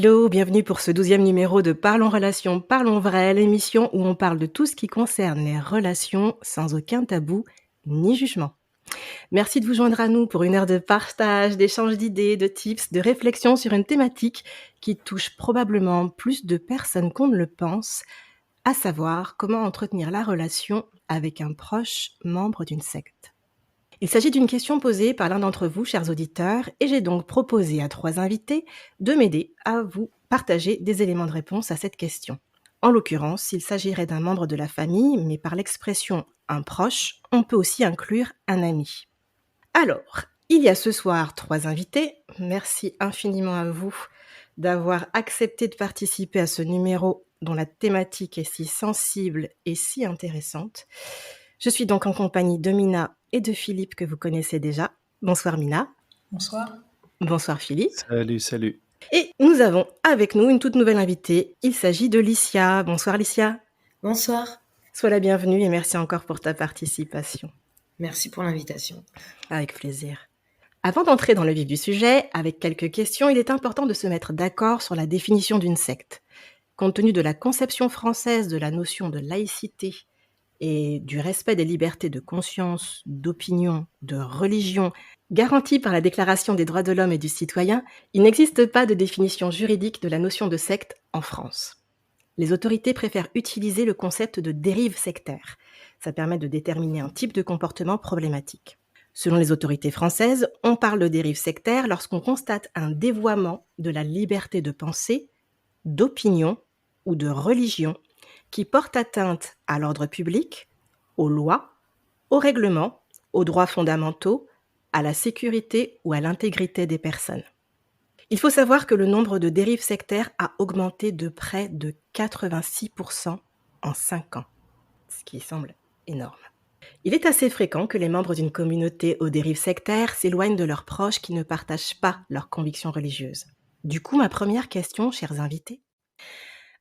Hello, bienvenue pour ce 12e numéro de Parlons Relations, Parlons Vrai, l'émission où on parle de tout ce qui concerne les relations sans aucun tabou ni jugement. Merci de vous joindre à nous pour une heure de partage, d'échange d'idées, de tips, de réflexion sur une thématique qui touche probablement plus de personnes qu'on ne le pense, à savoir comment entretenir la relation avec un proche membre d'une secte. Il s'agit d'une question posée par l'un d'entre vous, chers auditeurs, et j'ai donc proposé à 3 invités de m'aider à vous partager des éléments de réponse à cette question. En l'occurrence, il s'agirait d'un membre de la famille, mais par l'expression « un proche », on peut aussi inclure un ami. Alors, il y a ce soir 3 invités. Merci infiniment à vous d'avoir accepté de participer à ce numéro dont la thématique est si sensible et si intéressante. Je suis donc en compagnie de Mina et de Philippe que vous connaissez déjà. Bonsoir Mina. Bonsoir. Bonsoir Philippe. Salut. Et nous avons avec nous une toute nouvelle invitée. Il s'agit de Licia. Bonsoir Licia. Bonsoir. Sois la bienvenue et merci encore pour ta participation. Merci pour l'invitation. Avec plaisir. Avant d'entrer dans le vif du sujet, avec quelques questions, il est important de se mettre d'accord sur la définition d'une secte. Compte tenu de la conception française de la notion de laïcité et du respect des libertés de conscience, d'opinion, de religion, garanties par la Déclaration des droits de l'homme et du citoyen, il n'existe pas de définition juridique de la notion de secte en France. Les autorités préfèrent utiliser le concept de dérive sectaire. Ça permet de déterminer un type de comportement problématique. Selon les autorités françaises, on parle de dérive sectaire lorsqu'on constate un dévoiement de la liberté de pensée, d'opinion ou de religion qui porte atteinte à l'ordre public, aux lois, aux règlements, aux droits fondamentaux, à la sécurité ou à l'intégrité des personnes. Il faut savoir que le nombre de dérives sectaires a augmenté de près de 86% en 5 ans, ce qui semble énorme. Il est assez fréquent que les membres d'une communauté aux dérives sectaires s'éloignent de leurs proches qui ne partagent pas leurs convictions religieuses. Du coup, ma première question, chers invités.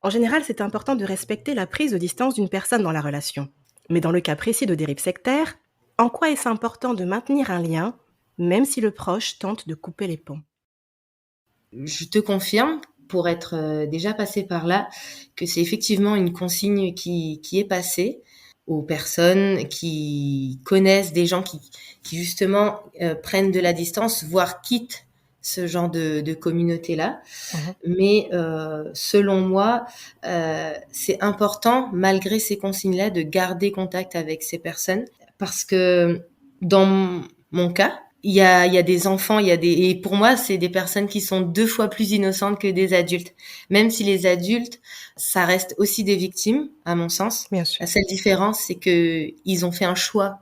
En général, c'est important de respecter la prise de distance d'une personne dans la relation. Mais dans le cas précis de dérive sectaire, en quoi est-ce important de maintenir un lien, même si le proche tente de couper les ponts ? Je te confirme, pour être déjà passé par là, que c'est effectivement une consigne qui est passée aux personnes qui connaissent des gens qui justement prennent de la distance, voire quittent ce genre de communauté-là. Mais selon moi, c'est important, malgré ces consignes-là, de garder contact avec ces personnes. Parce que dans mon cas, il y a des enfants, et pour moi, c'est des personnes qui sont 2 fois plus innocentes que des adultes. Même si les adultes, ça reste aussi des victimes, à mon sens. Bien sûr. La seule différence, c'est que ils ont fait un choix,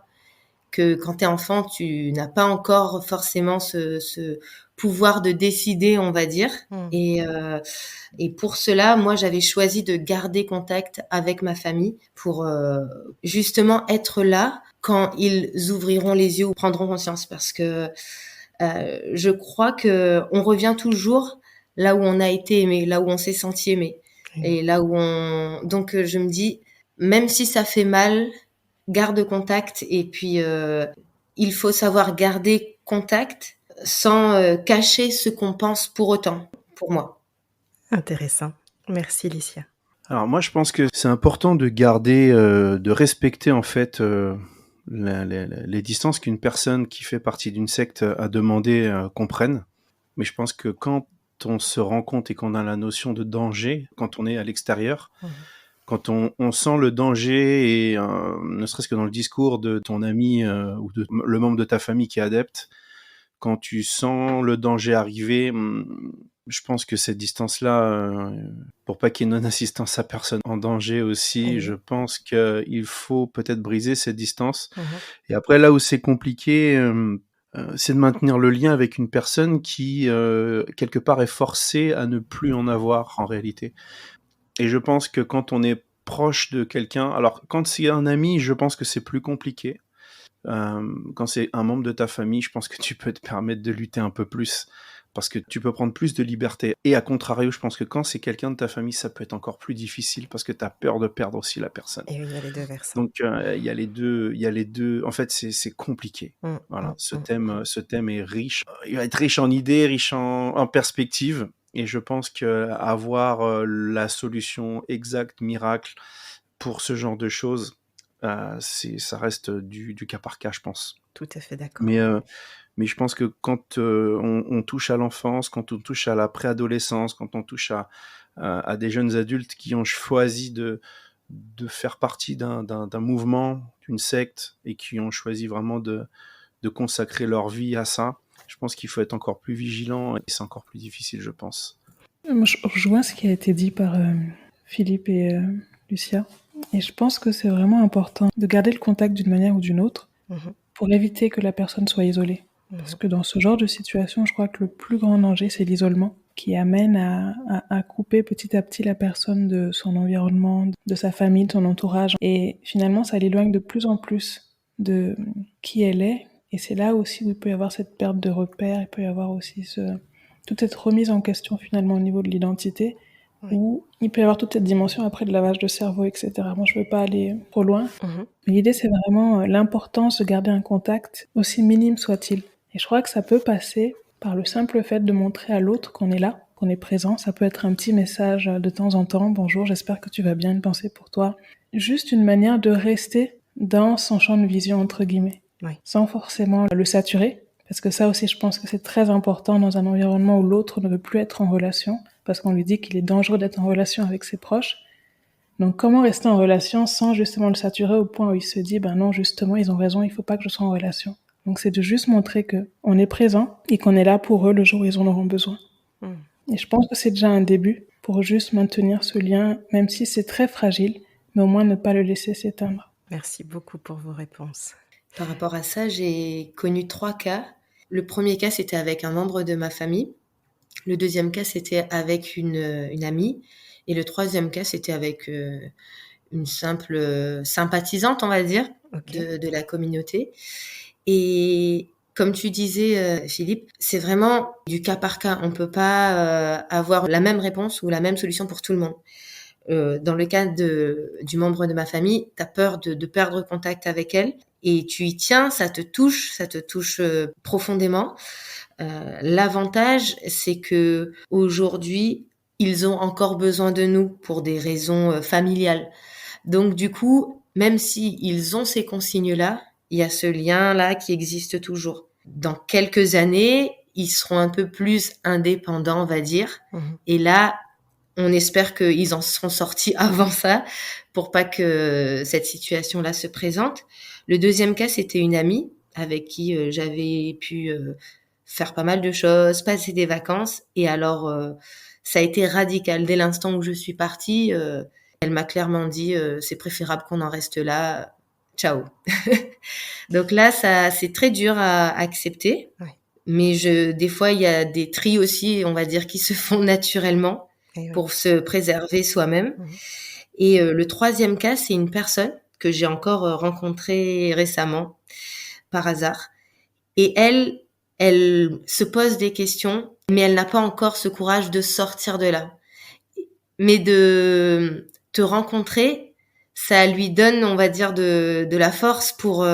que quand t'es enfant, tu n'as pas encore forcément ce pouvoir de décider, on va dire. Et pour cela, moi, j'avais choisi de garder contact avec ma famille pour justement être là quand ils ouvriront les yeux ou prendront conscience, parce que je crois que on revient toujours là où on a été aimé, là où on s'est senti aimé, et là où donc je me dis, même si ça fait mal, garde contact. Et puis il faut savoir garder contact sans cacher ce qu'on pense pour autant, pour moi. Intéressant. Merci Licia. Alors moi je pense que c'est important de garder, de respecter en fait les distances qu'une personne qui fait partie d'une secte a demandé qu'on prenne. Mais je pense que quand on se rend compte et qu'on a la notion de danger, quand on est à l'extérieur, quand on sent le danger, et ne serait-ce que dans le discours de ton ami ou de le membre de ta famille qui est adepte, quand tu sens le danger arriver, je pense que cette distance-là, pour pas qu'il y ait non-assistance à personne en danger aussi, je pense qu'il faut peut-être briser cette distance. Et après, là où c'est compliqué, c'est de maintenir le lien avec une personne qui, quelque part, est forcée à ne plus en avoir en réalité. Et je pense que quand on est proche de quelqu'un, alors quand c'est un ami, je pense que c'est plus compliqué. Quand c'est un membre de ta famille, je pense que tu peux te permettre de lutter un peu plus, parce que tu peux prendre plus de liberté. Et à contrario, je pense que quand c'est quelqu'un de ta famille, ça peut être encore plus difficile, parce que tu as peur de perdre aussi la personne. Et il y a les deux versants. Donc il y a les deux. En fait, c'est compliqué. Voilà, ce thème est riche. Il va être riche en idées, riche en perspectives. Et je pense qu'avoir la solution exacte, miracle, pour ce genre de choses, ça reste du cas par cas, je pense. Tout à fait d'accord. Mais je pense que quand on touche à l'enfance, quand on touche à la préadolescence, quand on touche à des jeunes adultes qui ont choisi de faire partie d'un mouvement, d'une secte, et qui ont choisi vraiment de consacrer leur vie à ça, je pense qu'il faut être encore plus vigilant, et c'est encore plus difficile, je pense. Moi, je rejoins ce qui a été dit par Philippe et Lucia. Et je pense que c'est vraiment important de garder le contact d'une manière ou d'une autre pour éviter que la personne soit isolée. Parce que dans ce genre de situation, je crois que le plus grand danger, c'est l'isolement, qui amène à couper petit à petit la personne de son environnement, de sa famille, de son entourage. Et finalement, ça l'éloigne de plus en plus de qui elle est. Et c'est là aussi où il peut y avoir cette perte de repères, il peut y avoir aussi toute cette remise en question finalement au niveau de l'identité, où il peut y avoir toute cette dimension après de lavage de cerveau, etc. Moi, je ne veux pas aller trop loin, mais l'idée, c'est vraiment l'importance de garder un contact, aussi minime soit-il. Et je crois que ça peut passer par le simple fait de montrer à l'autre qu'on est là, qu'on est présent. Ça peut être un petit message de temps en temps, bonjour, j'espère que tu vas bien, une pensée pour toi. Juste une manière de rester dans son champ de vision, entre guillemets, sans forcément le saturer. Parce que ça aussi, je pense que c'est très important dans un environnement où l'autre ne veut plus être en relation, parce qu'on lui dit qu'il est dangereux d'être en relation avec ses proches. Donc, comment rester en relation sans justement le saturer au point où il se dit, ben non, justement, ils ont raison, il faut pas que je sois en relation. Donc, c'est de juste montrer que on est présent et qu'on est là pour eux le jour où ils en auront besoin. Et je pense que c'est déjà un début pour juste maintenir ce lien, même si c'est très fragile, mais au moins ne pas le laisser s'éteindre. Merci beaucoup pour vos réponses. Par rapport à ça, j'ai connu 3 cas. Le premier cas, c'était avec un membre de ma famille. Le deuxième cas, c'était avec une amie. Et le troisième cas, c'était avec une simple sympathisante, on va dire, de la communauté. Et comme tu disais, Philippe, c'est vraiment du cas par cas. On ne peut pas avoir la même réponse ou la même solution pour tout le monde. Dans le cas du membre de ma famille, tu as peur de perdre contact avec elle et tu y tiens, ça te touche profondément. L'avantage, c'est que aujourd'hui, ils ont encore besoin de nous pour des raisons familiales. Donc du coup, même si ils ont ces consignes-là, il y a ce lien-là qui existe toujours. Dans quelques années, ils seront un peu plus indépendants, on va dire. Et là, on espère qu'ils en seront sortis avant ça pour pas que cette situation-là se présente. Le deuxième cas, c'était une amie avec qui j'avais pu faire pas mal de choses, passer des vacances. Et alors, ça a été radical. Dès l'instant où je suis partie, elle m'a clairement dit c'est préférable qu'on en reste là. Ciao. Donc là, c'est très dur à accepter. Mais des fois, il y a des tris aussi, on va dire, qui se font naturellement pour se préserver soi-même. Et le troisième cas, c'est une personne que j'ai encore rencontrée récemment, par hasard. Et elle se pose des questions, mais elle n'a pas encore ce courage de sortir de là. Mais de te rencontrer, ça lui donne, on va dire, de la force pour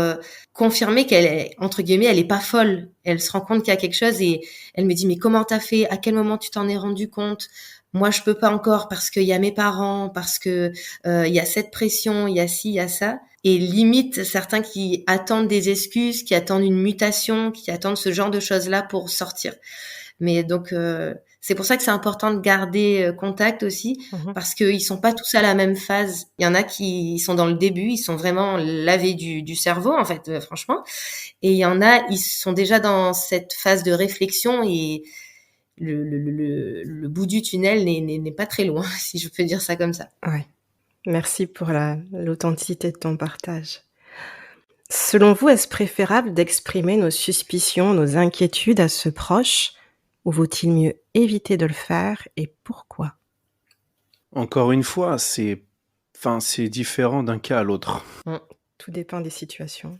confirmer qu'elle est, entre guillemets, elle est pas folle. Elle se rend compte qu'il y a quelque chose et elle me dit, mais comment t'as fait? À quel moment tu t'en es rendu compte? Moi, je peux pas encore parce qu'il y a mes parents, parce que il y a cette pression, il y a ci, il y a ça. Et limite, certains qui attendent des excuses, qui attendent une mutation, qui attendent ce genre de choses-là pour sortir. Mais donc, c'est pour ça que c'est important de garder contact aussi, parce qu'ils sont pas tous à la même phase. Il y en a qui sont dans le début, ils sont vraiment lavés du cerveau, en fait, franchement. Et il y en a, ils sont déjà dans cette phase de réflexion et le bout du tunnel n'est pas très loin, si je peux dire ça comme ça. Ouais. Merci pour l'authenticité de ton partage. Selon vous, est-ce préférable d'exprimer nos suspicions, nos inquiétudes à ce proche, ou vaut-il mieux éviter de le faire et pourquoi? Encore une fois, c'est différent d'un cas à l'autre. Tout dépend des situations.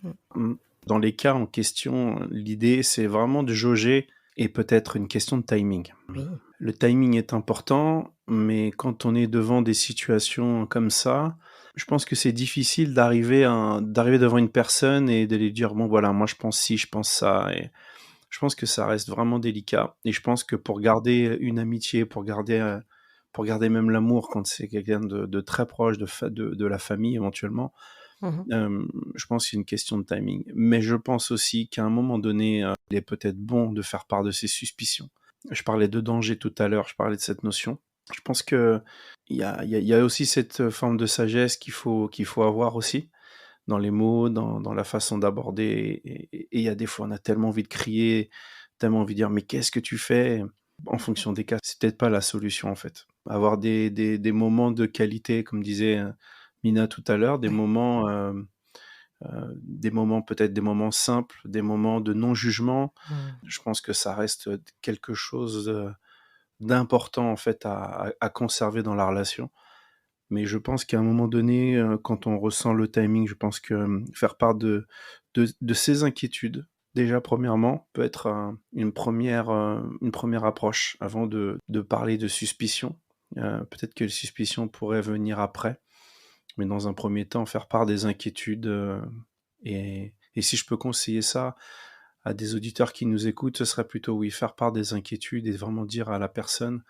Dans les cas en question, l'idée, c'est vraiment de jauger et peut-être une question de timing. Oui. Le timing est important, mais quand on est devant des situations comme ça, je pense que c'est difficile d'arriver devant une personne et de lui dire, bon voilà, moi je pense ci, je pense ça. Et Je pense que ça reste vraiment délicat et je pense que pour garder une amitié, pour garder même l'amour quand c'est quelqu'un de très proche, de la famille éventuellement, je pense que c'est une question de timing. Mais je pense aussi qu'à un moment donné, il est peut-être bon de faire part de ses suspicions. Je parlais de danger tout à l'heure, je parlais de cette notion. Je pense qu'il y a aussi cette forme de sagesse qu'il faut avoir aussi dans les mots, dans la façon d'aborder. Et il y a des fois, on a tellement envie de crier, tellement envie de dire « mais qu'est-ce que tu fais ?» En fonction des cas, c'est peut-être pas la solution en fait. Avoir des moments de qualité, comme disait Mina tout à l'heure, des moments peut-être des moments simples, des moments de non-jugement. Je pense que ça reste quelque chose d'important en fait à conserver dans la relation. Mais je pense qu'à un moment donné, quand on ressent le timing, je pense que faire part de ses inquiétudes, déjà premièrement, peut être une première approche avant de parler de suspicion. Peut-être que les suspicions pourraient venir après, mais dans un premier temps, faire part des inquiétudes. Et si je peux conseiller ça à des auditeurs qui nous écoutent, ce serait plutôt oui, faire part des inquiétudes et vraiment dire à la personne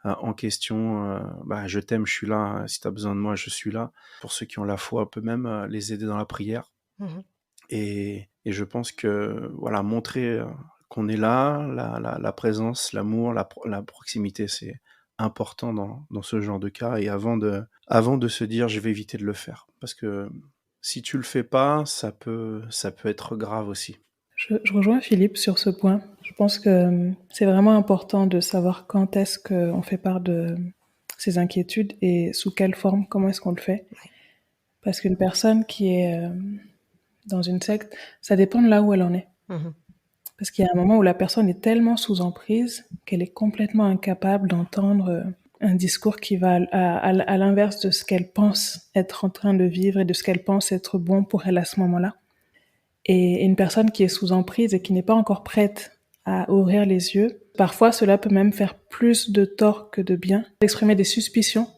en question, je t'aime, je suis là, si tu as besoin de moi, je suis là. Pour ceux qui ont la foi, on peut même les aider dans la prière. Et je pense que voilà, montrer qu'on est là, la présence, l'amour, la proximité, c'est important dans ce genre de cas. Et avant de se dire je vais éviter de le faire, parce que si tu le fais pas, ça peut être grave aussi. Je rejoins Philippe sur ce point. Je pense que c'est vraiment important de savoir quand est-ce qu'on fait part de ses inquiétudes et sous quelle forme, comment est-ce qu'on le fait. Parce qu'une personne qui est dans une secte, ça dépend de là où elle en est. Parce qu'il y a un moment où la personne est tellement sous emprise qu'elle est complètement incapable d'entendre un discours qui va à l'inverse de ce qu'elle pense être en train de vivre et de ce qu'elle pense être bon pour elle à ce moment-là. Et une personne qui est sous emprise et qui n'est pas encore prête à ouvrir les yeux, parfois cela peut même faire plus de tort que de bien, exprimer des suspicions,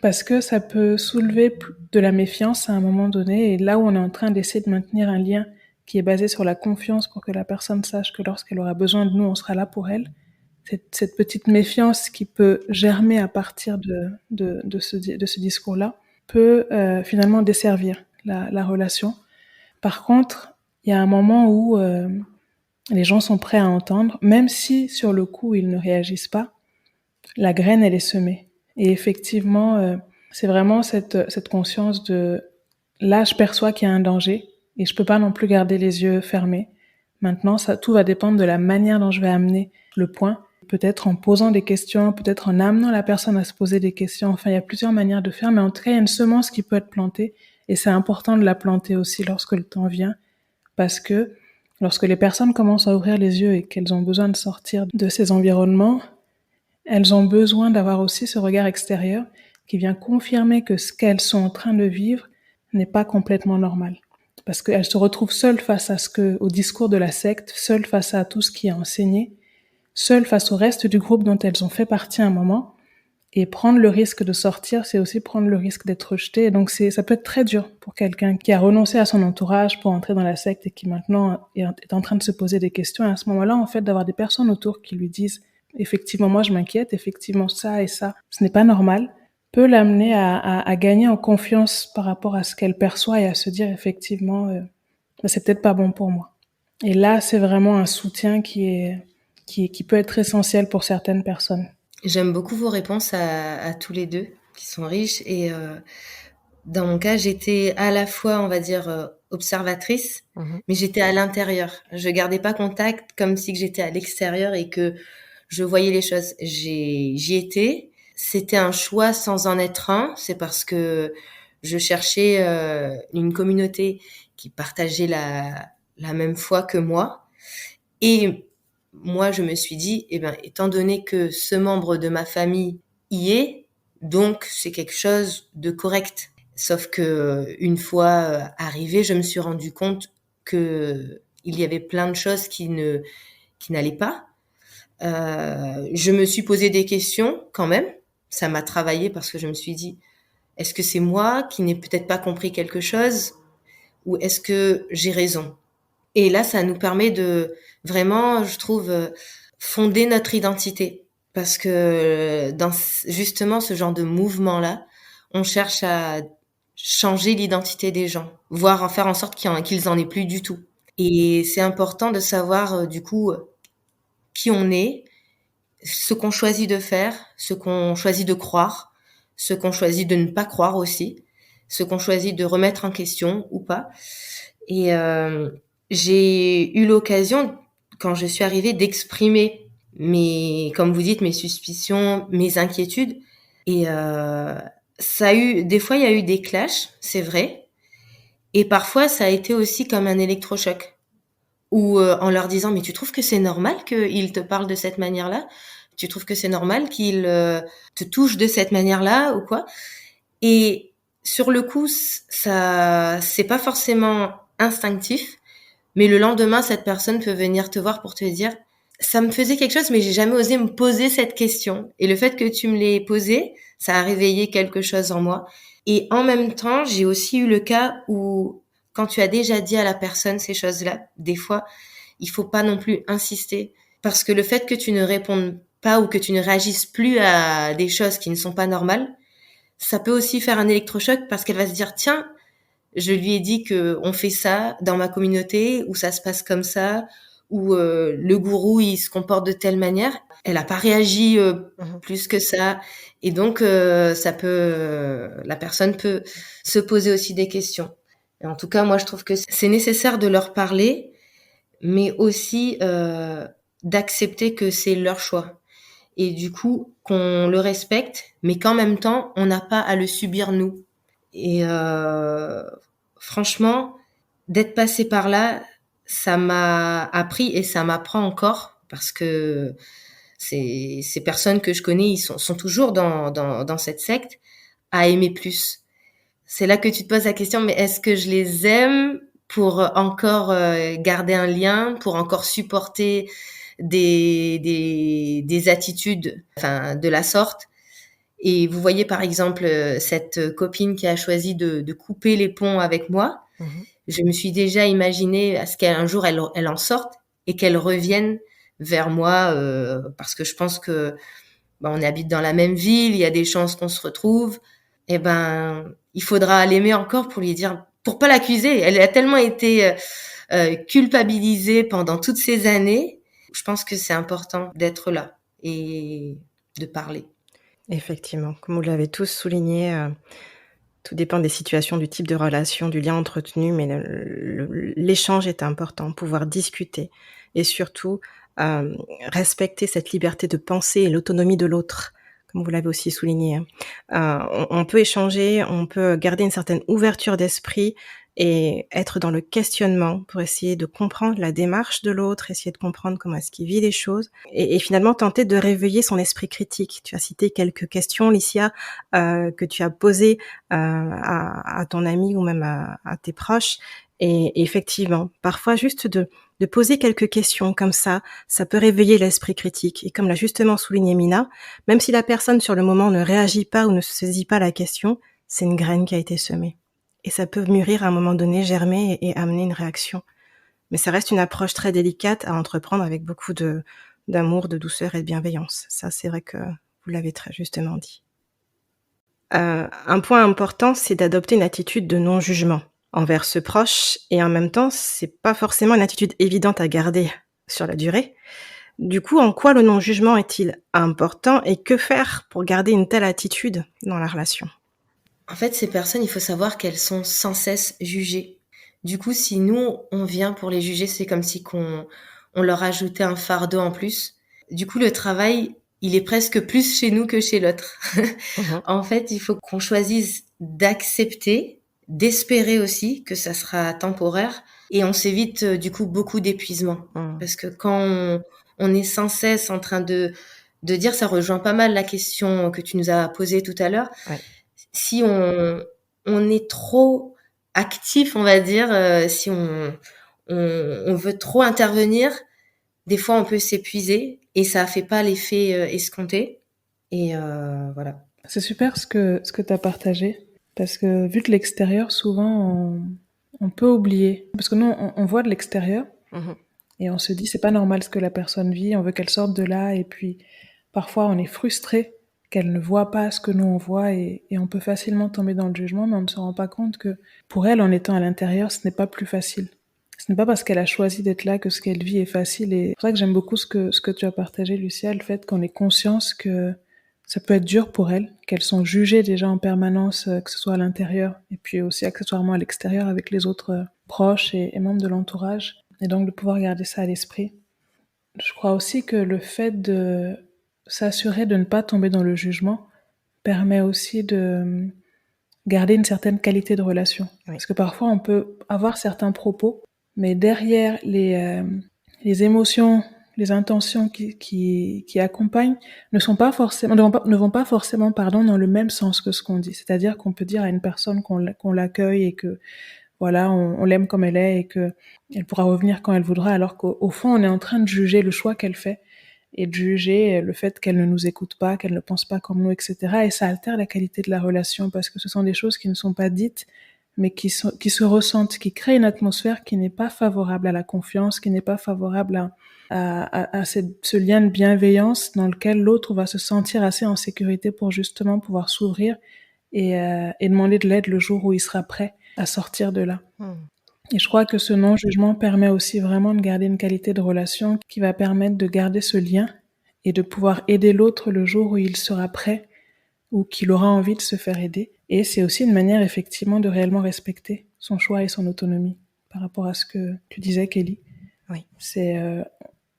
parce que ça peut soulever de la méfiance à un moment donné, et là où on est en train d'essayer de maintenir un lien qui est basé sur la confiance pour que la personne sache que lorsqu'elle aura besoin de nous, on sera là pour elle, cette petite méfiance qui peut germer à partir de ce discours-là peut finalement desservir la relation. Par contre, il y a un moment où les gens sont prêts à entendre, même si sur le coup ils ne réagissent pas, la graine elle est semée. Et effectivement, c'est vraiment cette conscience de là je perçois qu'il y a un danger et je peux pas non plus garder les yeux fermés. Maintenant, tout va dépendre de la manière dont je vais amener le point. Peut-être en posant des questions, peut-être en amenant la personne à se poser des questions. Enfin, il y a plusieurs manières de faire, mais en tout cas, il y a une semence qui peut être plantée et c'est important de la planter aussi lorsque le temps vient. Parce que lorsque les personnes commencent à ouvrir les yeux et qu'elles ont besoin de sortir de ces environnements, elles ont besoin d'avoir aussi ce regard extérieur qui vient confirmer que ce qu'elles sont en train de vivre n'est pas complètement normal. Parce qu'elles se retrouvent seules face au discours de la secte, seules face à tout ce qui est enseigné, seules face au reste du groupe dont elles ont fait partie à un moment. Et prendre le risque de sortir, c'est aussi prendre le risque d'être rejeté. Et donc ça peut être très dur pour quelqu'un qui a renoncé à son entourage pour entrer dans la secte et qui maintenant est en train de se poser des questions. Et à ce moment-là, en fait, d'avoir des personnes autour qui lui disent « effectivement, moi je m'inquiète, effectivement ça et ça, ce n'est pas normal », peut l'amener à gagner en confiance par rapport à ce qu'elle perçoit et à se dire effectivement c'est peut-être pas bon pour moi. Et là, c'est vraiment un soutien qui peut être essentiel pour certaines personnes. J'aime beaucoup vos réponses à tous les deux, qui sont riches. Et dans mon cas, j'étais à la fois, on va dire, observatrice, mais j'étais à l'intérieur. Je gardais pas contact, comme si j'étais à l'extérieur et que je voyais les choses. J'y étais. C'était un choix sans en être un. C'est parce que je cherchais une communauté qui partageait la même foi que moi. Et moi, je me suis dit, étant donné que ce membre de ma famille y est, donc c'est quelque chose de correct. Sauf que une fois arrivée, je me suis rendu compte que il y avait plein de choses qui n'allaient pas. Je me suis posé des questions quand même. Ça m'a travaillé parce que je me suis dit, est-ce que c'est moi qui n'ai peut-être pas compris quelque chose ou est-ce que j'ai raison ? Et là, ça nous permet de vraiment, je trouve, fonder notre identité. Parce que dans justement ce genre de mouvement-là, on cherche à changer l'identité des gens, voire en faire en sorte qu'ils en aient plus du tout. Et c'est important de savoir, du coup, qui on est, ce qu'on choisit de faire, ce qu'on choisit de croire, ce qu'on choisit de ne pas croire aussi, ce qu'on choisit de remettre en question ou pas. Et j'ai eu l'occasion, quand je suis arrivée, d'exprimer comme vous dites, mes suspicions, mes inquiétudes. Et des fois, il y a eu des clashs, c'est vrai. Et parfois, ça a été aussi comme un électrochoc. Ou en leur disant, mais tu trouves que c'est normal qu'ils te parlent de cette manière-là? Tu trouves que c'est normal qu'ils te touchent de cette manière-là ou quoi? Et sur le coup, ça, c'est pas forcément instinctif, mais le lendemain, cette personne peut venir te voir pour te dire, ça me faisait quelque chose, mais j'ai jamais osé me poser cette question. Et le fait que tu me l'aies posée, ça a réveillé quelque chose en moi. Et en même temps, j'ai aussi eu le cas où, quand tu as déjà dit à la personne ces choses-là, des fois, il faut pas non plus insister. Parce que le fait que tu ne répondes pas ou que tu ne réagisses plus à des choses qui ne sont pas normales, ça peut aussi faire un électrochoc parce qu'elle va se dire, tiens, je lui ai dit que on fait ça dans ma communauté, où ça se passe comme ça, où le gourou il se comporte de telle manière. Elle a pas réagi plus que ça, et donc la personne peut se poser aussi des questions. Et en tout cas, moi je trouve que c'est nécessaire de leur parler, mais aussi d'accepter que c'est leur choix. Et du coup, qu'on le respecte, mais qu'en même temps, on n'a pas à le subir nous. Et franchement, d'être passée par là, ça m'a appris et ça m'apprend encore, parce que ces personnes que je connais, ils sont toujours dans cette secte, à aimer plus. C'est là que tu te poses la question, mais est-ce que je les aime pour encore garder un lien, pour encore supporter des attitudes, enfin, de la sorte? Et vous voyez, par exemple, cette copine qui a choisi de couper les ponts avec moi. Je me suis déjà imaginé à ce qu'un jour elle en sorte et qu'elle revienne vers moi, parce que je pense que on habite dans la même ville, il y a des chances qu'on se retrouve. Et ben, il faudra l'aimer encore pour lui dire, pour pas l'accuser. Elle a tellement été culpabilisée pendant toutes ces années. Je pense que c'est important d'être là et de parler. Effectivement, comme vous l'avez tous souligné, tout dépend des situations, du type de relation, du lien entretenu, mais l'échange est important, pouvoir discuter et surtout, respecter cette liberté de penser et l'autonomie de l'autre, comme vous l'avez aussi souligné, hein. On peut échanger, on peut garder une certaine ouverture d'esprit et être dans le questionnement pour essayer de comprendre la démarche de l'autre, essayer de comprendre comment est-ce qu'il vit les choses et finalement tenter de réveiller son esprit critique. Tu as cité quelques questions, Licia, que tu as posées, à ton ami ou même à tes proches et effectivement, parfois juste de poser quelques questions comme ça peut réveiller l'esprit critique et comme l'a justement souligné Mina, même si la personne sur le moment ne réagit pas ou ne se saisit pas la question, c'est une graine qui a été semée et ça peut mûrir à un moment donné, germer et amener une réaction. Mais ça reste une approche très délicate à entreprendre avec beaucoup d'amour, de douceur et de bienveillance. Ça, c'est vrai que vous l'avez très justement dit. Un point important, c'est d'adopter une attitude de non-jugement envers ce proche et en même temps, c'est pas forcément une attitude évidente à garder sur la durée. Du coup, en quoi le non-jugement est-il important et que faire pour garder une telle attitude dans la relation? En fait, ces personnes, il faut savoir qu'elles sont sans cesse jugées. Du coup, si nous, on vient pour les juger, c'est comme si on leur ajoutait un fardeau en plus. Du coup, le travail, il est presque plus chez nous que chez l'autre. En fait, il faut qu'on choisisse d'accepter, d'espérer aussi que ça sera temporaire et on s'évite du coup beaucoup d'épuisement. Parce que quand on est sans cesse en train de dire, ça rejoint pas mal la question que tu nous as posée tout à l'heure. Ouais. Si on est trop actif, on va dire, si on veut trop intervenir, des fois on peut s'épuiser et ça fait pas l'effet escompté. Et voilà. C'est super ce que tu as partagé, parce que vu de l'extérieur, souvent on peut oublier. Parce que nous, on voit de l'extérieur Mhm. et on se dit, c'est pas normal ce que la personne vit, on veut qu'elle sorte de là. Et puis, parfois, on est frustré qu'elle ne voit pas ce que nous, on voit et on peut facilement tomber dans le jugement, mais on ne se rend pas compte que pour elle, en étant à l'intérieur, ce n'est pas plus facile. Ce n'est pas parce qu'elle a choisi d'être là que ce qu'elle vit est facile. Et c'est pour ça que j'aime beaucoup ce que tu as partagé, Lucia, le fait qu'on ait conscience que ça peut être dur pour elles, qu'elles sont jugées déjà en permanence, que ce soit à l'intérieur et puis aussi accessoirement à l'extérieur avec les autres proches et membres de l'entourage. Et donc de pouvoir garder ça à l'esprit. Je crois aussi que le fait de s'assurer de ne pas tomber dans le jugement permet aussi de garder une certaine qualité de relation. Oui. Parce que parfois on peut avoir certains propos, mais derrière les émotions, les intentions qui accompagnent ne vont pas forcément dans le même sens que ce qu'on dit. C'est-à-dire qu'on peut dire à une personne qu'on l'accueille et que voilà, on l'aime comme elle est et que elle pourra revenir quand elle voudra, alors qu'au fond, on est en train de juger le choix qu'elle fait et de juger le fait qu'elle ne nous écoute pas, qu'elle ne pense pas comme nous, etc. Et ça altère la qualité de la relation parce que ce sont des choses qui ne sont pas dites, mais qui se ressentent, qui créent une atmosphère qui n'est pas favorable à la confiance, qui n'est pas favorable à ce lien de bienveillance dans lequel l'autre va se sentir assez en sécurité pour justement pouvoir s'ouvrir et demander de l'aide le jour où il sera prêt à sortir de là. Et je crois que ce non-jugement permet aussi vraiment de garder une qualité de relation qui va permettre de garder ce lien et de pouvoir aider l'autre le jour où il sera prêt ou qu'il aura envie de se faire aider. Et c'est aussi une manière effectivement de réellement respecter son choix et son autonomie par rapport à ce que tu disais, Kelly. Oui.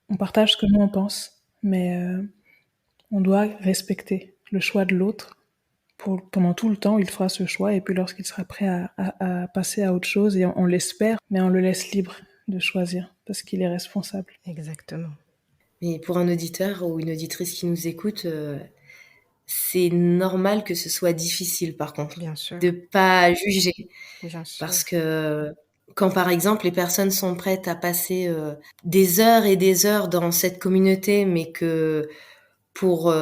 On partage ce que nous on pense, mais on doit respecter le choix de l'autre. Pendant tout le temps, il fera ce choix et puis lorsqu'il sera prêt à passer à autre chose, et on l'espère, mais on le laisse libre de choisir parce qu'il est responsable. Exactement. Mais pour un auditeur ou une auditrice qui nous écoute, c'est normal que ce soit difficile par contre. Bien sûr. De pas juger. Bien sûr. Parce que quand par exemple les personnes sont prêtes à passer des heures et des heures dans cette communauté, mais que pour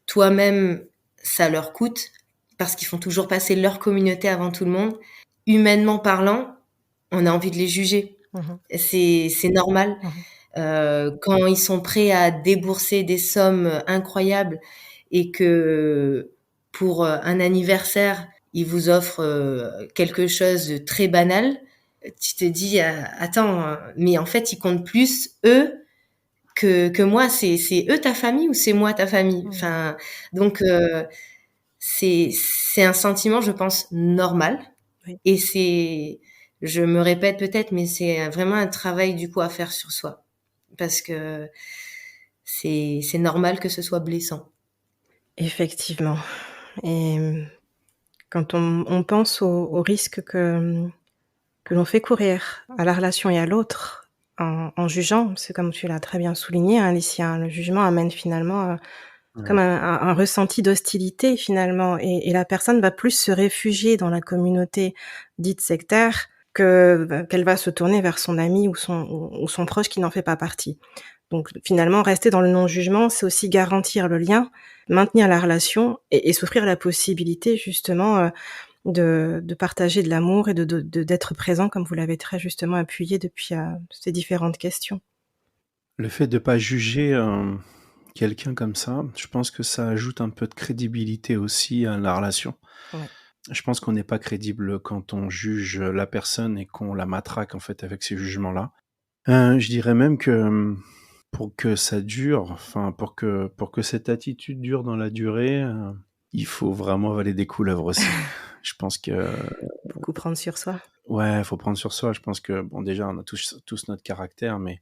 toi-même ça leur coûte, parce qu'ils font toujours passer leur communauté avant tout le monde, humainement parlant, on a envie de les juger. C'est normal. Quand ils sont prêts à débourser des sommes incroyables et que pour un anniversaire, ils vous offrent quelque chose de très banal, tu te dis attends, mais en fait ils comptent plus eux que moi. C'est eux ta famille ou c'est moi ta famille? Enfin, donc c'est un sentiment, je pense, normal. Oui. Et je me répète peut-être, mais c'est vraiment un travail du coup à faire sur soi. Parce que c'est normal que ce soit blessant. Effectivement. Et quand on pense au risque que l'on fait courir à la relation et à l'autre en jugeant, c'est comme tu l'as très bien souligné, Alicia, le jugement amène finalement comme un ressenti d'hostilité finalement, et la personne va plus se réfugier dans la communauté dite sectaire qu'elle va se tourner vers son ami ou son proche qui n'en fait pas partie. Donc finalement, rester dans le non-jugement, c'est aussi garantir le lien, maintenir la relation et s'offrir la possibilité justement de partager de l'amour et d'être présent, comme vous l'avez très justement appuyé depuis ces différentes questions. Le fait de pas juger quelqu'un comme ça, je pense que ça ajoute un peu de crédibilité aussi à la relation. Ouais. Je pense qu'on n'est pas crédible quand on juge la personne et qu'on la matraque en fait avec ces jugements-là. Je dirais même que pour que ça dure, enfin pour que cette attitude dure dans la durée, il faut vraiment avaler des couleuvres aussi. Je pense que beaucoup prendre sur soi. Ouais, faut prendre sur soi. Je pense que bon, déjà on a tous notre caractère, mais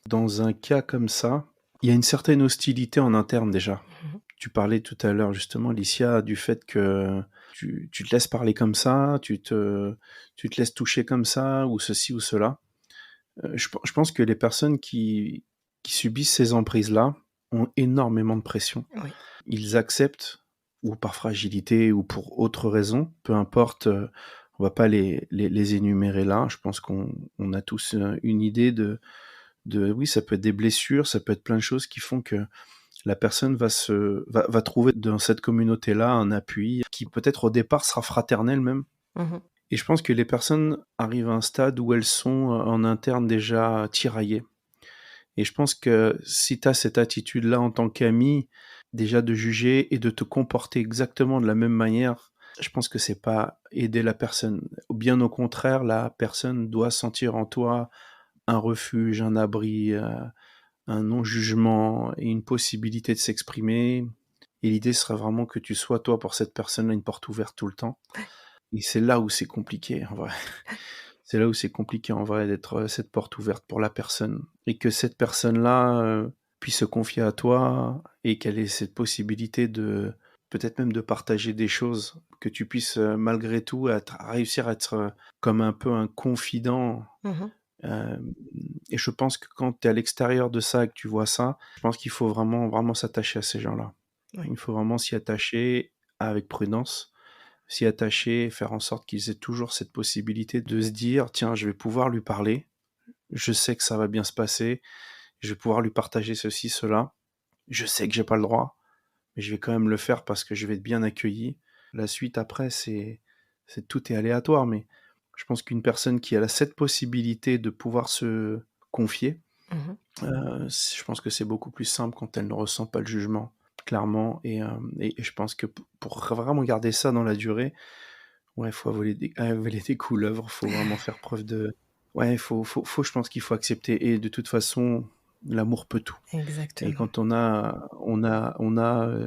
dans un cas comme ça, il y a une certaine hostilité en interne déjà. Tu parlais tout à l'heure justement, Alicia, du fait que tu te laisses parler comme ça, tu te laisses toucher comme ça, ou ceci ou cela. Je pense que les personnes qui subissent ces emprises-là ont énormément de pression. Oui. Ils acceptent, ou par fragilité, ou pour autre raison, peu importe, on va pas les énumérer là. Je pense qu'on a tous une idée de oui, ça peut être des blessures, ça peut être plein de choses qui font que la personne va trouver dans cette communauté-là un appui qui peut-être au départ sera fraternel même. Et je pense que les personnes arrivent à un stade où elles sont en interne déjà tiraillées. Et je pense que si tu as cette attitude-là en tant qu'ami, déjà de juger et de te comporter exactement de la même manière, je pense que c'est pas aider la personne. Bien au contraire, la personne doit sentir en toi un refuge, un abri, un non-jugement et une possibilité de s'exprimer. Et l'idée serait vraiment que tu sois, toi, pour cette personne-là, une porte ouverte tout le temps. Et c'est là où c'est compliqué, en vrai. C'est là où c'est compliqué, en vrai, d'être cette porte ouverte pour la personne. Et que cette personne-là puisse se confier à toi et qu'elle ait cette possibilité de, peut-être même de partager des choses, que tu puisses, malgré tout, réussir à être comme un peu un confident. Et je pense que quand tu es à l'extérieur de ça et que tu vois ça, je pense qu'il faut vraiment, vraiment s'attacher à ces gens-là. Oui. Il faut vraiment s'y attacher avec prudence, s'y attacher, faire en sorte qu'ils aient toujours cette possibilité de se dire, tiens, je vais pouvoir lui parler, je sais que ça va bien se passer, je vais pouvoir lui partager ceci, cela, je sais que j'ai pas le droit, mais je vais quand même le faire parce que je vais être bien accueilli. La suite après, tout est aléatoire, mais je pense qu'une personne qui a cette possibilité de pouvoir se confier, je pense que c'est beaucoup plus simple quand elle ne ressent pas le jugement, clairement. Et je pense que pour vraiment garder ça dans la durée, ouais, il faut avaler des couleuvres, il faut vraiment faire preuve de... Ouais, je pense qu'il faut accepter. Et de toute façon, l'amour peut tout. Exactement. Et quand on a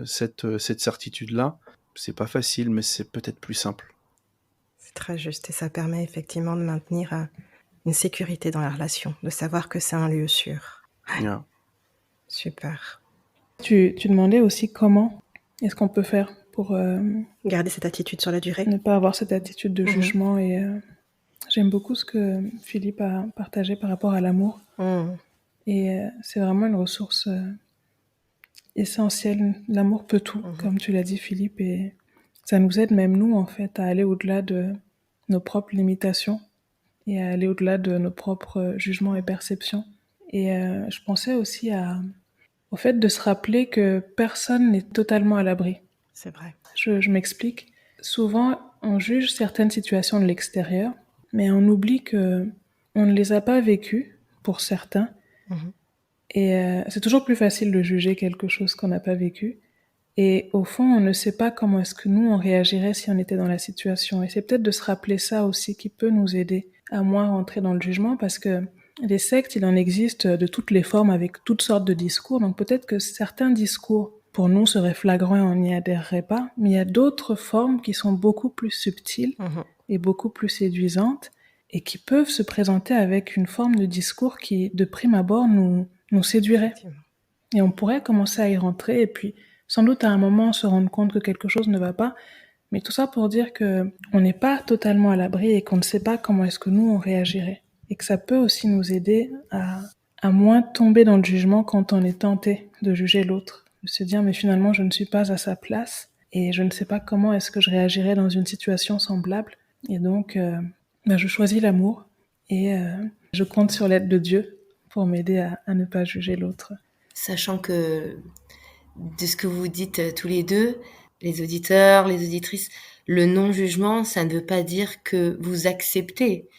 cette certitude-là, c'est pas facile, mais c'est peut-être plus simple. C'est très juste et ça permet effectivement de maintenir une sécurité dans la relation, de savoir que c'est un lieu sûr. Yeah. Super. Tu demandais aussi comment est-ce qu'on peut faire pour garder cette attitude sur la durée. Ne pas avoir cette attitude de jugement. Et j'aime beaucoup ce que Philippe a partagé par rapport à l'amour. Et c'est vraiment une ressource essentielle. L'amour peut tout, comme tu l'as dit, Philippe. Et ça nous aide, même nous, en fait, à aller au-delà de nos propres limitations et à aller au-delà de nos propres jugements et perceptions. Et je pensais aussi au fait de se rappeler que personne n'est totalement à l'abri. C'est vrai. Je m'explique. Souvent, on juge certaines situations de l'extérieur, mais on oublie que on ne les a pas vécues, pour certains. Et c'est toujours plus facile de juger quelque chose qu'on n'a pas vécu. Et au fond, on ne sait pas comment est-ce que nous, on réagirait si on était dans la situation. Et c'est peut-être de se rappeler ça aussi qui peut nous aider à moins rentrer dans le jugement, parce que les sectes, il en existe de toutes les formes avec toutes sortes de discours. Donc peut-être que certains discours, pour nous, seraient flagrants et on n'y adhérerait pas. Mais il y a d'autres formes qui sont beaucoup plus subtiles et beaucoup plus séduisantes et qui peuvent se présenter avec une forme de discours qui, de prime abord, nous séduirait. Et on pourrait commencer à y rentrer et puis sans doute à un moment se rendre compte que quelque chose ne va pas. Mais tout ça pour dire que on n'est pas totalement à l'abri et qu'on ne sait pas comment est-ce que nous on réagirait. Et que ça peut aussi nous aider à moins tomber dans le jugement quand on est tenté de juger l'autre. De se dire mais finalement je ne suis pas à sa place et je ne sais pas comment est-ce que je réagirais dans une situation semblable. Et donc je choisis l'amour et je compte sur l'aide de Dieu pour m'aider à ne pas juger l'autre. Sachant que de ce que vous dites tous les deux, les auditeurs, les auditrices, le non-jugement, ça ne veut pas dire que vous acceptez.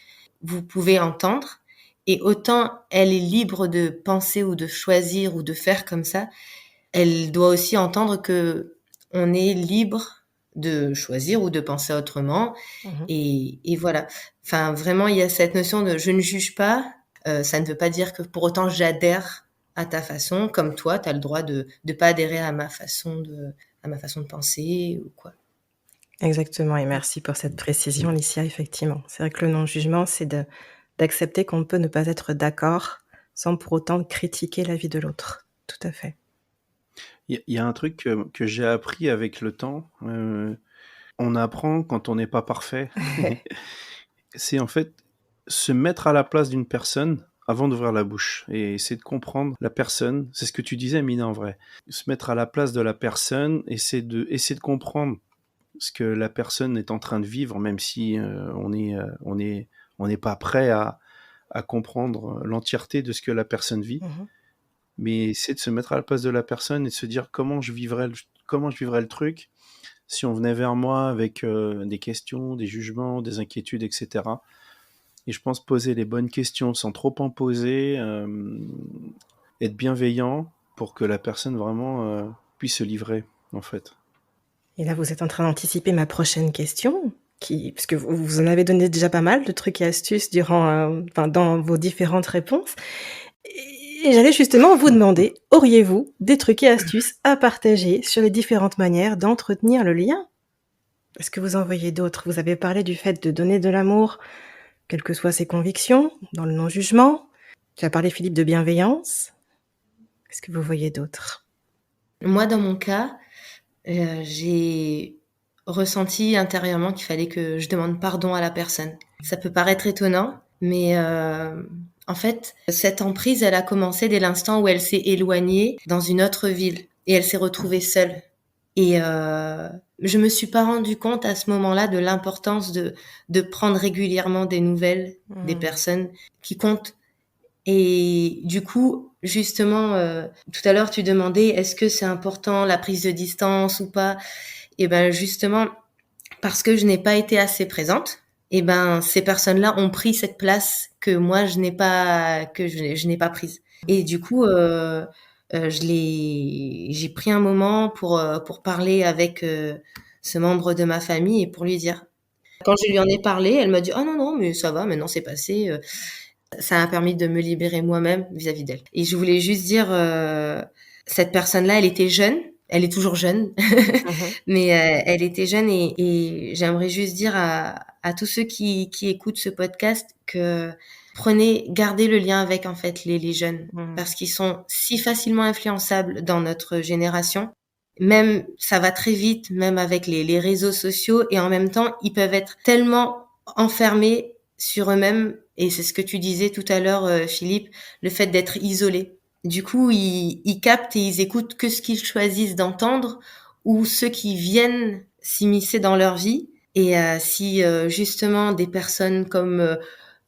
Vous pouvez entendre, et autant elle est libre de penser ou de choisir ou de faire comme ça, elle doit aussi entendre que on est libre de choisir ou de penser autrement. Et voilà. Enfin, vraiment, il y a cette notion de je ne juge pas. Ça ne veut pas dire que pour autant j'adhère à ta façon, comme toi, tu as le droit de pas adhérer à ma façon de penser ou quoi. Exactement, et merci pour cette précision, Licia, effectivement. C'est vrai que le non-jugement, c'est d'accepter qu'on peut ne pas être d'accord sans pour autant critiquer la vie de l'autre. Tout à fait. Il y a un truc que j'ai appris avec le temps. On apprend quand on n'est pas parfait. C'est en fait se mettre à la place d'une personne avant d'ouvrir la bouche et essayer de comprendre la personne. C'est ce que tu disais, Mina, en vrai. Se mettre à la place de la personne, essayer de comprendre ce que la personne est en train de vivre, même si on n'est pas prêt à comprendre l'entièreté de ce que la personne vit. Mais c'est de se mettre à la place de la personne et de se dire comment je vivrais le truc si on venait vers moi avec des questions, des jugements, des inquiétudes, etc. Et je pense poser les bonnes questions sans trop en poser, être bienveillant pour que la personne vraiment puisse se livrer, en fait. Et là, vous êtes en train d'anticiper ma prochaine question, parce que vous en avez donné déjà pas mal de trucs et astuces dans vos différentes réponses. Et j'allais justement vous demander, auriez-vous des trucs et astuces à partager sur les différentes manières d'entretenir le lien? Est-ce que vous en voyez d'autres? Vous avez parlé du fait de donner de l'amour, quelles que soient ses convictions, dans le non-jugement. Tu as parlé, Philippe, de bienveillance. Qu'est-ce que vous voyez d'autre? Moi, dans mon cas, j'ai ressenti intérieurement qu'il fallait que je demande pardon à la personne. Ça peut paraître étonnant, mais en fait, cette emprise, elle a commencé dès l'instant où elle s'est éloignée dans une autre ville et elle s'est retrouvée seule. Et je me suis pas rendu compte à ce moment-là de l'importance de prendre régulièrement des nouvelles des personnes qui comptent. Et du coup, justement, tout à l'heure, tu demandais est-ce que c'est important la prise de distance ou pas? Et ben justement, parce que je n'ai pas été assez présente, et ben ces personnes-là ont pris cette place que moi je n'ai pas prise. Et du coup, j'ai pris un moment pour parler avec ce membre de ma famille et pour lui dire. Quand je lui en ai parlé, elle m'a dit oh non non mais ça va, maintenant c'est passé. Ça m'a permis de me libérer moi-même vis-à-vis d'elle. Et je voulais juste dire, cette personne-là, elle était jeune. Elle est toujours jeune, mais elle était jeune et j'aimerais juste dire à tous ceux qui écoutent ce podcast que gardez le lien avec en fait les jeunes parce qu'ils sont si facilement influençables dans notre génération. Même ça va très vite, même avec les réseaux sociaux et en même temps ils peuvent être tellement enfermés sur eux-mêmes et c'est ce que tu disais tout à l'heure, Philippe, le fait d'être isolé. Du coup, ils captent et ils écoutent que ce qu'ils choisissent d'entendre ou ceux qui viennent s'immiscer dans leur vie. Et si justement des personnes comme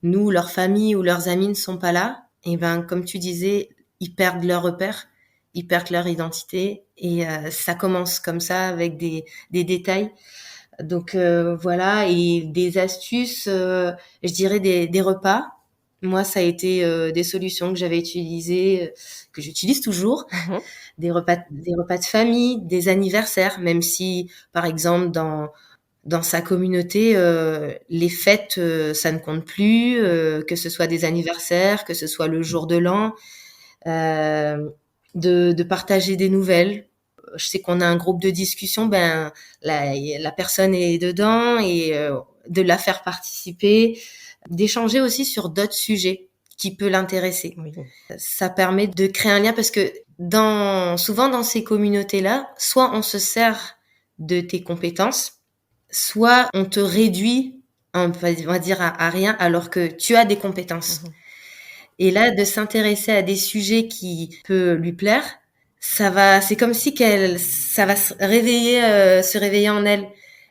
nous, leur famille ou leurs amis ne sont pas là, et ben comme tu disais, ils perdent leur repère, ils perdent leur identité et ça commence comme ça avec des détails. Donc voilà, et des astuces, je dirais des repas. Moi, ça a été des solutions que j'avais utilisées, que j'utilise toujours. Des repas de famille, des anniversaires, même si, par exemple, dans sa communauté, les fêtes, ça ne compte plus, que ce soit des anniversaires, que ce soit le jour de l'an, de partager des nouvelles. Je sais qu'on a un groupe de discussion, ben la personne est dedans et de la faire participer, d'échanger aussi sur d'autres sujets qui peut l'intéresser. Oui. Ça permet de créer un lien parce que souvent dans ces communautés-là, soit on se sert de tes compétences, soit on te réduit, on va dire à rien alors que tu as des compétences. Et là, de s'intéresser à des sujets qui peuvent lui plaire, c'est comme si ça va se réveiller en elle.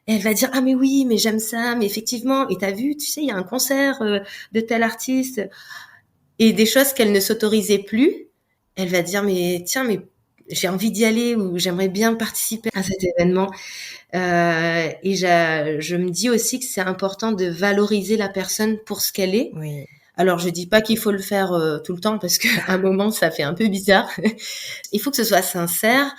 Et elle va dire ah mais oui, mais j'aime ça, mais effectivement, et t'as vu, tu sais, il y a un concert de tel artiste, et des choses qu'elle ne s'autorisait plus. Elle va dire mais tiens, mais j'ai envie d'y aller ou j'aimerais bien participer à cet événement. Et je me dis aussi que c'est important de valoriser la personne pour ce qu'elle est. Oui. Alors, je dis pas qu'il faut le faire tout le temps parce qu'à un moment, ça fait un peu bizarre. Il faut que ce soit sincère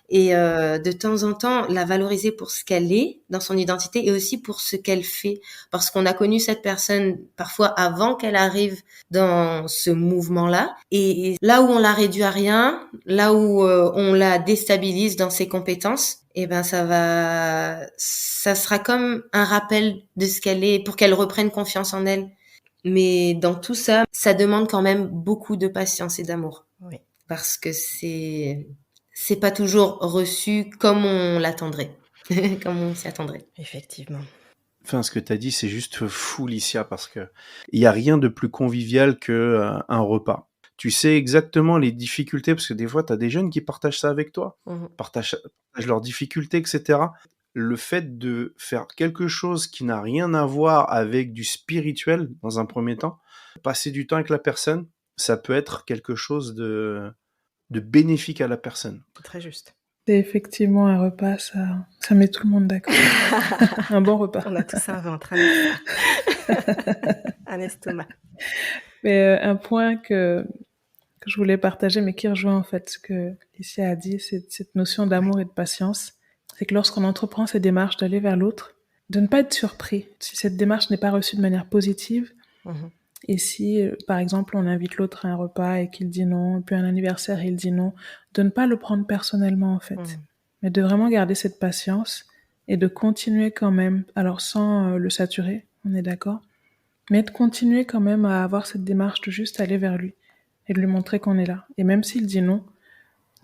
et de temps en temps, la valoriser pour ce qu'elle est dans son identité et aussi pour ce qu'elle fait. Parce qu'on a connu cette personne parfois avant qu'elle arrive dans ce mouvement-là. Et là où on la réduit à rien, là où on la déstabilise dans ses compétences, eh ben ça sera comme un rappel de ce qu'elle est pour qu'elle reprenne confiance en elle. Mais dans tout ça, ça demande quand même beaucoup de patience et d'amour. Oui. Parce que c'est pas toujours reçu comme on l'attendrait, comme on s'y attendrait. Effectivement. Enfin, ce que tu as dit, c'est juste fou, Licia, parce que il y a rien de plus convivial que un repas. Tu sais exactement les difficultés, parce que des fois, tu as des jeunes qui partagent ça avec toi, partagent leurs difficultés, etc. Le fait de faire quelque chose qui n'a rien à voir avec du spirituel, dans un premier temps, passer du temps avec la personne, ça peut être quelque chose de bénéfique à la personne. Très juste. C'est effectivement un repas, ça met tout le monde d'accord. Un bon repas. On a tous un ventre, un estomac. Mais un point que je voulais partager, mais qui rejoint en fait ce que Licia a dit, c'est cette notion d'amour et de patience. C'est que lorsqu'on entreprend ces démarches d'aller vers l'autre, de ne pas être surpris si cette démarche n'est pas reçue de manière positive. Et si, par exemple, on invite l'autre à un repas et qu'il dit non, et puis un anniversaire et il dit non, de ne pas le prendre personnellement en fait, mais de vraiment garder cette patience et de continuer quand même, alors sans le saturer, on est d'accord, mais de continuer quand même à avoir cette démarche de juste aller vers lui et de lui montrer qu'on est là. Et même s'il dit non,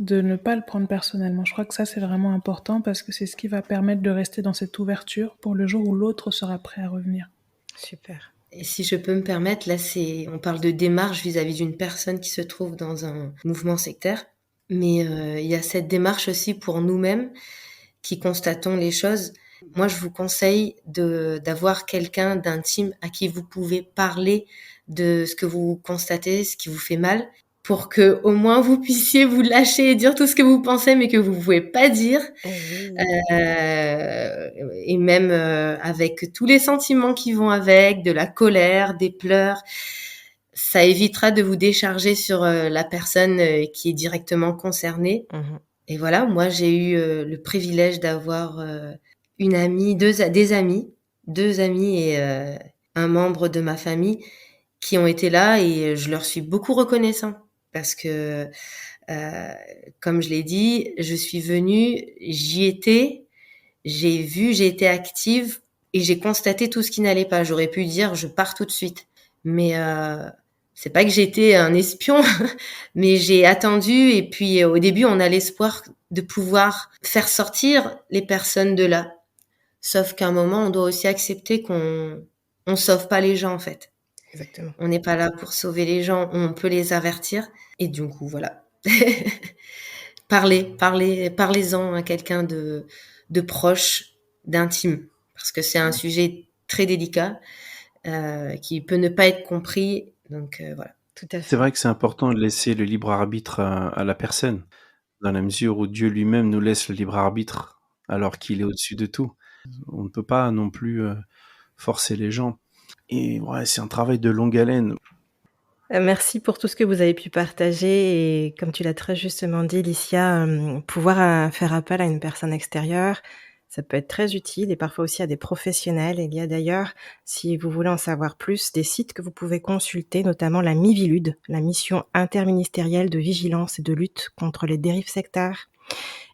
de ne pas le prendre personnellement. Je crois que ça, c'est vraiment important parce que c'est ce qui va permettre de rester dans cette ouverture pour le jour où l'autre sera prêt à revenir. Super. Et si je peux me permettre, là, on parle de démarche vis-à-vis d'une personne qui se trouve dans un mouvement sectaire. Mais il y a cette démarche aussi pour nous-mêmes qui constatons les choses. Moi, je vous conseille d'avoir quelqu'un d'intime à qui vous pouvez parler de ce que vous constatez, ce qui vous fait mal, pour que au moins vous puissiez vous lâcher et dire tout ce que vous pensez, mais que vous pouvez pas dire. Et même avec tous les sentiments qui vont avec, de la colère, des pleurs, ça évitera de vous décharger sur la personne qui est directement concernée. Et voilà, moi j'ai eu le privilège d'avoir une amie, deux amis et un membre de ma famille qui ont été là, et je leur suis beaucoup reconnaissant parce que comme je l'ai dit, je suis venue, j'y étais, j'ai vu, j'ai été active et j'ai constaté tout ce qui n'allait pas. J'aurais pu dire je pars tout de suite, mais c'est pas que j'étais un espion, mais j'ai attendu, et puis au début on a l'espoir de pouvoir faire sortir les personnes de là. Sauf qu'à un moment on doit aussi accepter qu'on sauve pas les gens en fait. Exactement. On n'est pas là pour sauver les gens, on peut les avertir, et du coup voilà. Parlez-en à quelqu'un de proche, d'intime, parce que c'est un sujet très délicat qui peut ne pas être compris. Donc voilà. Tout à fait. C'est vrai que c'est important de laisser le libre arbitre à la personne, dans la mesure où Dieu lui-même nous laisse le libre arbitre alors qu'il est au-dessus de tout. On ne peut pas non plus forcer les gens. Et ouais, c'est un travail de longue haleine. Merci pour tout ce que vous avez pu partager, et comme tu l'as très justement dit, Licia, pouvoir faire appel à une personne extérieure, ça peut être très utile, et parfois aussi à des professionnels. Il y a d'ailleurs, si vous voulez en savoir plus, des sites que vous pouvez consulter, notamment la Mivilude, la mission interministérielle de vigilance et de lutte contre les dérives sectaires.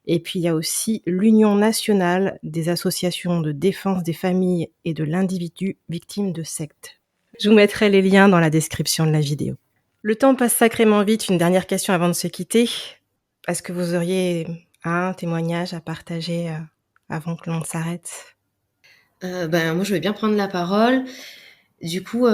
Et puis il y a aussi l'Union nationale des associations de défense des familles et de l'individu victime de sectes. Je vous mettrai les liens dans la description de la vidéo. Le temps passe sacrément vite. Une dernière question avant de se quitter. Est-ce que vous auriez un témoignage à partager avant que l'on s'arrête ? Moi, je vais bien prendre la parole. Du coup,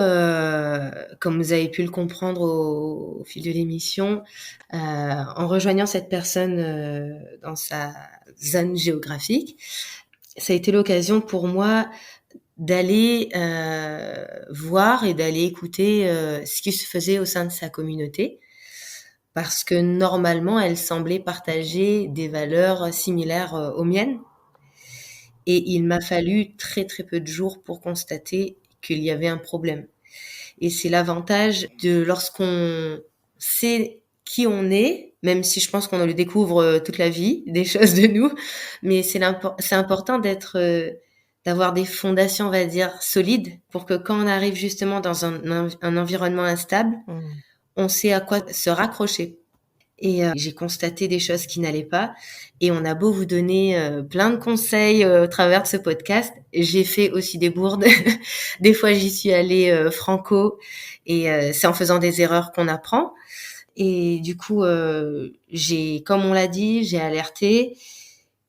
comme vous avez pu le comprendre au fil de l'émission, en rejoignant cette personne dans sa zone géographique, ça a été l'occasion pour moi d'aller voir et d'aller écouter ce qui se faisait au sein de sa communauté, parce que normalement, elle semblait partager des valeurs similaires aux miennes. Et il m'a fallu très très peu de jours pour constater qu'il y avait un problème. Et c'est l'avantage de lorsqu'on sait qui on est, même si je pense qu'on le découvre toute la vie, des choses de nous, mais c'est important d'avoir des fondations, on va dire, solides, pour que quand on arrive justement dans un environnement instable, on sait à quoi se raccrocher. Et j'ai constaté des choses qui n'allaient pas. Et on a beau vous donner plein de conseils au travers de ce podcast, j'ai fait aussi des bourdes. Des fois, j'y suis allée franco. Et c'est en faisant des erreurs qu'on apprend. Et du coup, comme on l'a dit, j'ai alerté,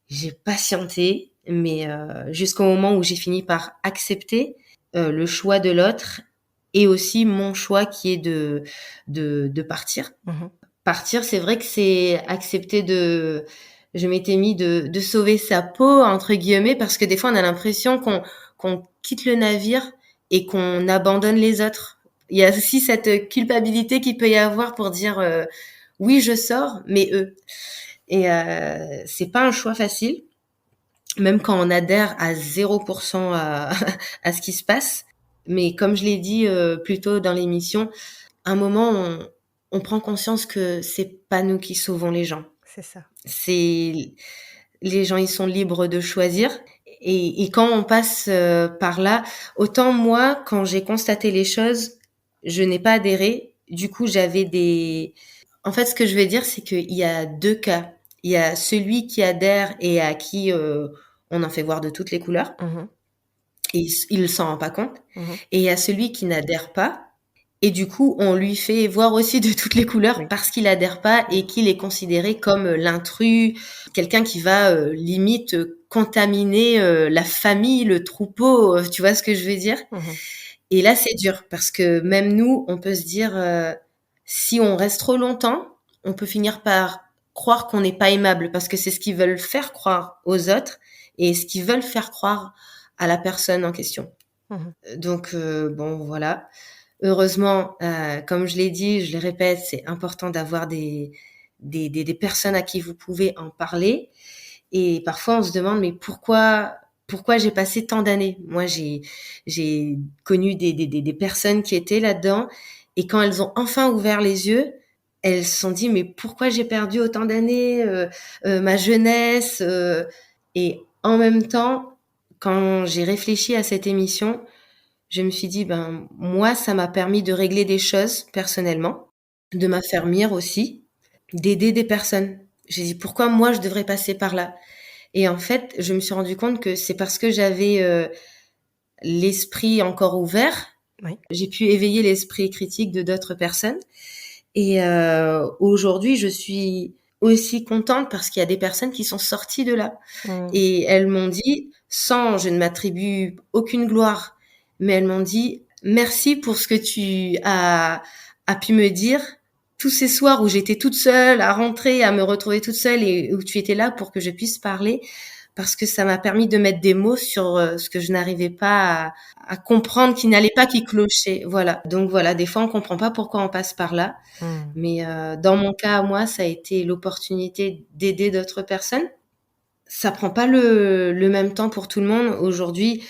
j'ai patienté, mais jusqu'au moment où j'ai fini par accepter le choix de l'autre, et aussi mon choix qui est de partir. Partir, c'est vrai que c'est accepter je m'étais mis de sauver sa peau, entre guillemets, parce que des fois, on a l'impression qu'on quitte le navire et qu'on abandonne les autres. Il y a aussi cette culpabilité qu'il peut y avoir pour dire oui, je sors, mais eux. Et c'est pas un choix facile, même quand on adhère à 0% à ce qui se passe. Mais comme je l'ai dit plus tôt dans l'émission, à un moment, on prend conscience que c'est pas nous qui sauvons les gens. C'est ça. Les gens, ils sont libres de choisir. Et quand on passe par là, autant moi, quand j'ai constaté les choses, je n'ai pas adhéré. Du coup, En fait, ce que je veux dire, c'est qu'il y a 2 cas. Il y a celui qui adhère et à qui on en fait voir de toutes les couleurs. Et il ne s'en rend pas compte. Et il y a celui qui n'adhère pas. Et du coup, on lui fait voir aussi de toutes les couleurs parce qu'il adhère pas et qu'il est considéré comme l'intrus, quelqu'un qui va limite contaminer la famille, le troupeau, tu vois ce que je veux dire? Et là, c'est dur parce que même nous, on peut se dire, si on reste trop longtemps, on peut finir par croire qu'on n'est pas aimable parce que c'est ce qu'ils veulent faire croire aux autres et ce qu'ils veulent faire croire à la personne en question. Donc, bon, voilà. Heureusement, comme je l'ai dit, je le répète, c'est important d'avoir des personnes à qui vous pouvez en parler. Et parfois, on se demande, mais pourquoi j'ai passé tant d'années? Moi, j'ai connu des personnes qui étaient là-dedans. Et quand elles ont enfin ouvert les yeux, elles se sont dit, mais pourquoi j'ai perdu autant d'années, ma jeunesse Et en même temps, quand j'ai réfléchi à cette émission, je me suis dit, moi, ça m'a permis de régler des choses personnellement, de m'affermir aussi, d'aider des personnes. J'ai dit, pourquoi moi, je devrais passer par là? Et en fait, je me suis rendu compte que c'est parce que j'avais l'esprit encore ouvert. J'ai pu éveiller l'esprit critique de d'autres personnes. Et aujourd'hui, je suis aussi contente parce qu'il y a des personnes qui sont sorties de là. Et elles m'ont dit, je ne m'attribue aucune gloire, mais elles m'ont dit, merci pour ce que tu as pu me dire tous ces soirs où j'étais toute seule à rentrer, à me retrouver toute seule et où tu étais là pour que je puisse parler, parce que ça m'a permis de mettre des mots sur ce que je n'arrivais pas à comprendre, qui clochait. Voilà. Donc voilà, des fois on comprend pas pourquoi on passe par là, mais dans mon cas, moi, ça a été l'opportunité d'aider d'autres personnes. Ça prend pas le même temps pour tout le monde. Aujourd'hui,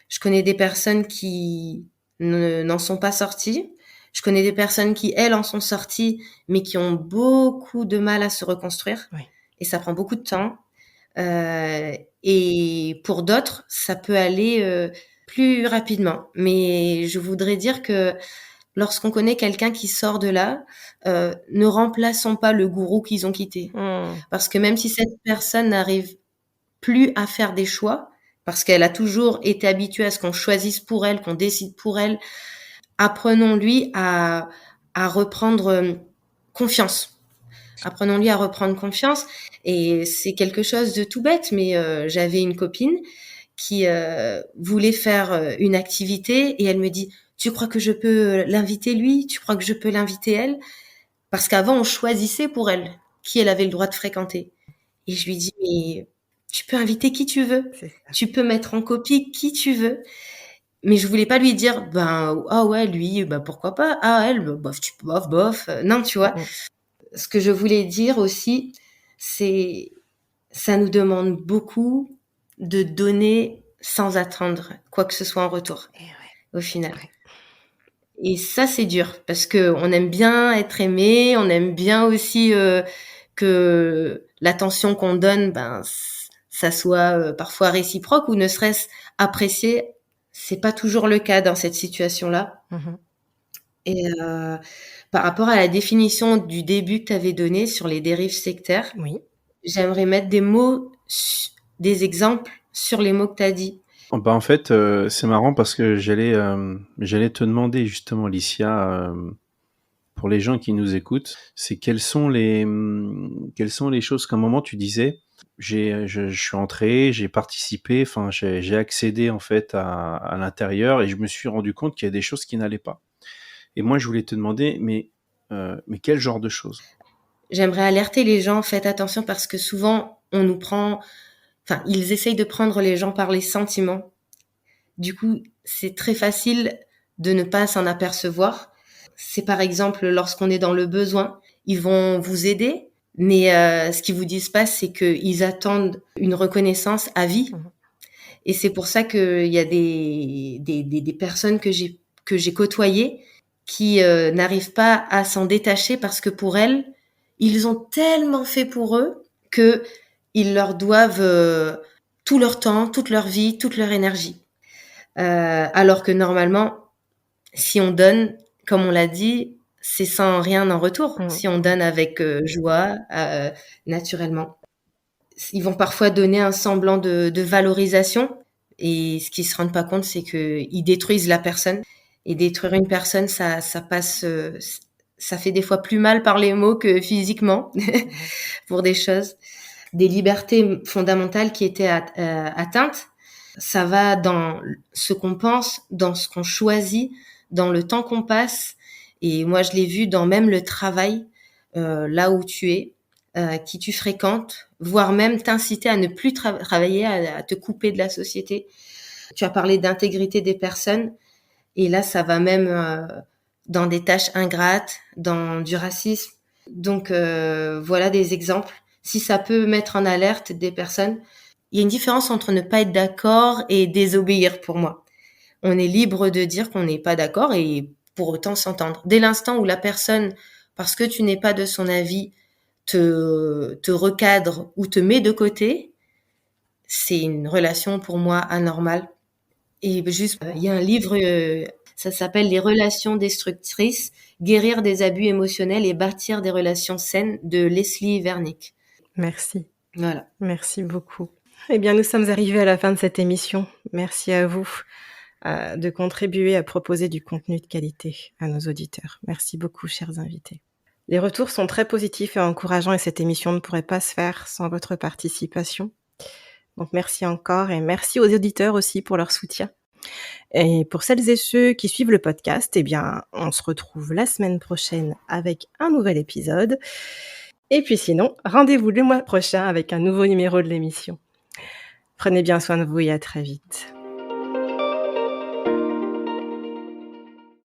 je connais des personnes qui n'en sont pas sorties. Je connais des personnes qui, elles, en sont sorties, mais qui ont beaucoup de mal à se reconstruire. Et ça prend beaucoup de temps. Et pour d'autres, ça peut aller plus rapidement. Mais je voudrais dire que lorsqu'on connaît quelqu'un qui sort de là, ne remplaçons pas le gourou qu'ils ont quitté. Parce que même si cette personne n'arrive plus à faire des choix, parce qu'elle a toujours été habituée à ce qu'on choisisse pour elle, qu'on décide pour elle, apprenons-lui à reprendre confiance. Apprenons-lui à reprendre confiance. Et c'est quelque chose de tout bête, mais j'avais une copine qui voulait faire une activité et elle me dit, tu crois que je peux l'inviter lui? Tu crois que je peux l'inviter elle? Parce qu'avant, on choisissait pour elle qui elle avait le droit de fréquenter. Et je lui dis, mais tu peux inviter qui tu veux. Tu peux mettre en copie qui tu veux. Mais je voulais pas lui dire, ah ouais, lui, pourquoi pas? Ah, elle, bof, bof. Non, tu vois. Ce que je voulais dire aussi, c'est, ça nous demande beaucoup de donner sans attendre quoi que ce soit en retour, au final. Et ça, c'est dur parce que on aime bien être aimé, on aime bien aussi que l'attention qu'on donne, ça soit parfois réciproque ou ne serait-ce apprécié. C'est pas toujours le cas dans cette situation-là. Et par rapport à la définition du début que tu avais donnée sur les dérives sectaires, j'aimerais mettre des mots, des exemples sur les mots que tu as dit. En fait, c'est marrant parce que j'allais te demander justement, Licia, pour les gens qui nous écoutent, c'est quelles sont les choses qu'à un moment tu disais, je suis entré, j'ai participé, enfin j'ai accédé en fait à l'intérieur et je me suis rendu compte qu'il y a des choses qui n'allaient pas. Et moi, je voulais te demander, mais quel genre de choses? J'aimerais alerter les gens, faites attention parce que souvent, ils essayent de prendre les gens par les sentiments. Du coup, c'est très facile de ne pas s'en apercevoir. C'est par exemple lorsqu'on est dans le besoin, ils vont vous aider, Mais ce qu'ils vous disent pas, c'est qu'ils attendent une reconnaissance à vie. Et c'est pour ça qu'il y a des personnes que j'ai côtoyées qui n'arrivent pas à s'en détacher parce que pour elles, ils ont tellement fait pour eux que ils leur doivent tout leur temps, toute leur vie, toute leur énergie. Alors que normalement, si on donne, comme on l'a dit, c'est sans rien en retour. Si on donne avec joie, naturellement. Ils vont parfois donner un semblant de valorisation, et ce qu'ils se rendent pas compte, c'est qu'ils détruisent la personne. Et détruire une personne, ça passe, ça fait des fois plus mal par les mots que physiquement pour des choses. Des libertés fondamentales qui étaient atteintes. Ça va dans ce qu'on pense, dans ce qu'on choisit, dans le temps qu'on passe. Et moi, je l'ai vu dans même le travail, là où tu es, qui tu fréquentes, voire même t'inciter à ne plus travailler, à te couper de la société. Tu as parlé d'intégrité des personnes, et là, ça va même dans des tâches ingrates, dans du racisme. Donc, voilà des exemples. Si ça peut mettre en alerte des personnes, il y a une différence entre ne pas être d'accord et désobéir pour moi. On est libre de dire qu'on n'est pas d'accord et pour autant s'entendre. Dès l'instant où la personne, parce que tu n'es pas de son avis, te recadre ou te met de côté, c'est une relation pour moi anormale. Et juste, il y a un livre, ça s'appelle Les relations destructrices, guérir des abus émotionnels et bâtir des relations saines, de Leslie Vernick. Merci. Voilà. Merci beaucoup. Eh bien, nous sommes arrivés à la fin de cette émission. Merci à vous de contribuer à proposer du contenu de qualité à nos auditeurs. Merci beaucoup, chers invités. Les retours sont très positifs et encourageants et cette émission ne pourrait pas se faire sans votre participation. Donc, merci encore et merci aux auditeurs aussi pour leur soutien. Et pour celles et ceux qui suivent le podcast, eh bien, on se retrouve la semaine prochaine avec un nouvel épisode. Et puis sinon, rendez-vous le mois prochain avec un nouveau numéro de l'émission. Prenez bien soin de vous et à très vite.